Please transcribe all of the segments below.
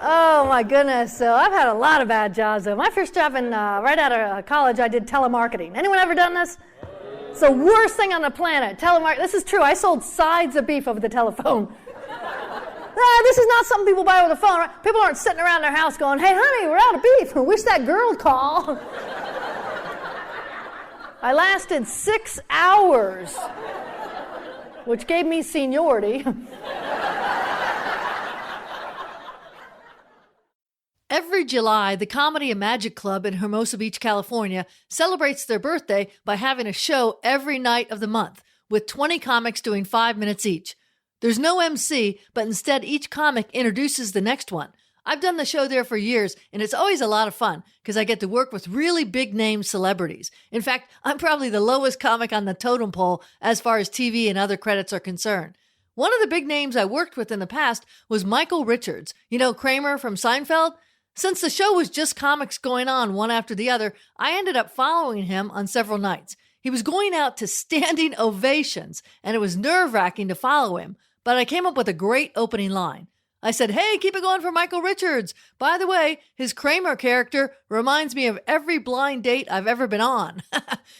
Oh my goodness. So I've had a lot of bad jobs though. My first job right out of college, I did telemarketing. Anyone ever done this? It's the worst thing on the planet. This is true. I sold sides of beef over the telephone. This is not something people buy over the phone. Right? People aren't sitting around their house going, "Hey honey, we're out of beef. I wish that girl would call." I lasted 6 hours, which gave me seniority. Every July, the Comedy and Magic Club in Hermosa Beach, California, celebrates their birthday by having a show every night of the month, with 20 comics doing 5 minutes each. There's no MC, but instead each comic introduces the next one. I've done the show there for years, and it's always a lot of fun because I get to work with really big-name celebrities. In fact, I'm probably the lowest comic on the totem pole as far as TV and other credits are concerned. One of the big names I worked with in the past was Michael Richards. You know Cramer from Seinfeld? Since the show was just comics going on one after the other, I ended up following him on several nights. He was going out to standing ovations, and it was nerve-wracking to follow him, but I came up with a great opening line. I said, "Hey, keep it going for Michael Richards. By the way, his Cramer character reminds me of every blind date I've ever been on."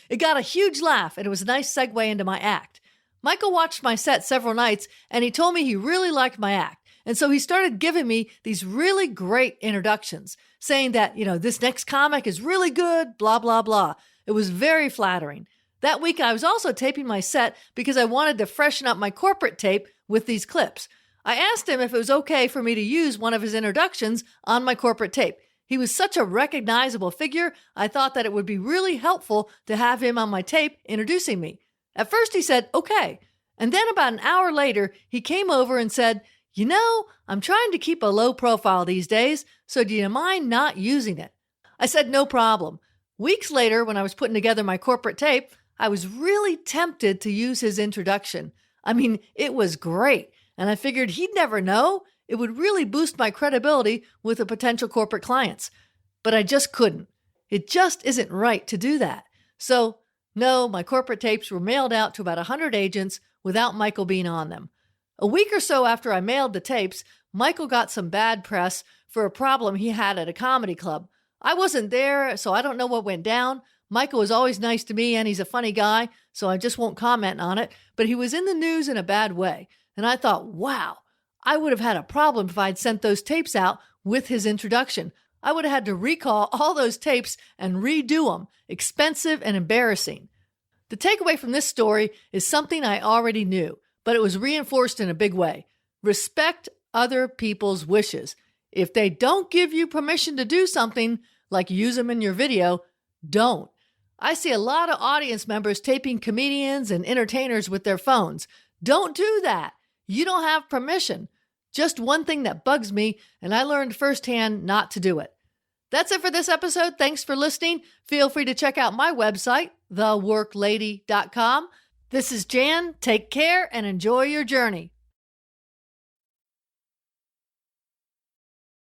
It got a huge laugh, and it was a nice segue into my act. Michael watched my set several nights, and he told me he really liked my act. And so he started giving me these really great introductions, saying that, this next comic is really good, blah, blah, blah. It was very flattering. That week, I was also taping my set because I wanted to freshen up my corporate tape with these clips. I asked him if it was okay for me to use one of his introductions on my corporate tape. He was such a recognizable figure, I thought that it would be really helpful to have him on my tape introducing me. At first, he said, okay. And then about an hour later, he came over and said, "I'm trying to keep a low profile these days, so do you mind not using it?" I said, "No problem." Weeks later, when I was putting together my corporate tape, I was really tempted to use his introduction. I mean, it was great, and I figured he'd never know. It would really boost my credibility with the potential corporate clients. But I just couldn't. It just isn't right to do that. So, no, my corporate tapes were mailed out to about 100 agents without Michael being on them. A week or so after I mailed the tapes, Michael got some bad press for a problem he had at a comedy club. I wasn't there, so I don't know what went down. Michael was always nice to me, and he's a funny guy, so I just won't comment on it. But he was in the news in a bad way. And I thought, wow, I would have had a problem if I'd sent those tapes out with his introduction. I would have had to recall all those tapes and redo them. Expensive and embarrassing. The takeaway from this story is something I already knew, but it was reinforced in a big way. Respect other people's wishes. If they don't give you permission to do something, like use them in your video, don't. I see a lot of audience members taping comedians and entertainers with their phones. Don't do that. You don't have permission. Just one thing that bugs me, and I learned firsthand not to do it. That's it for this episode. Thanks for listening. Feel free to check out my website, theworklady.com. This is Jan. Take care and enjoy your journey.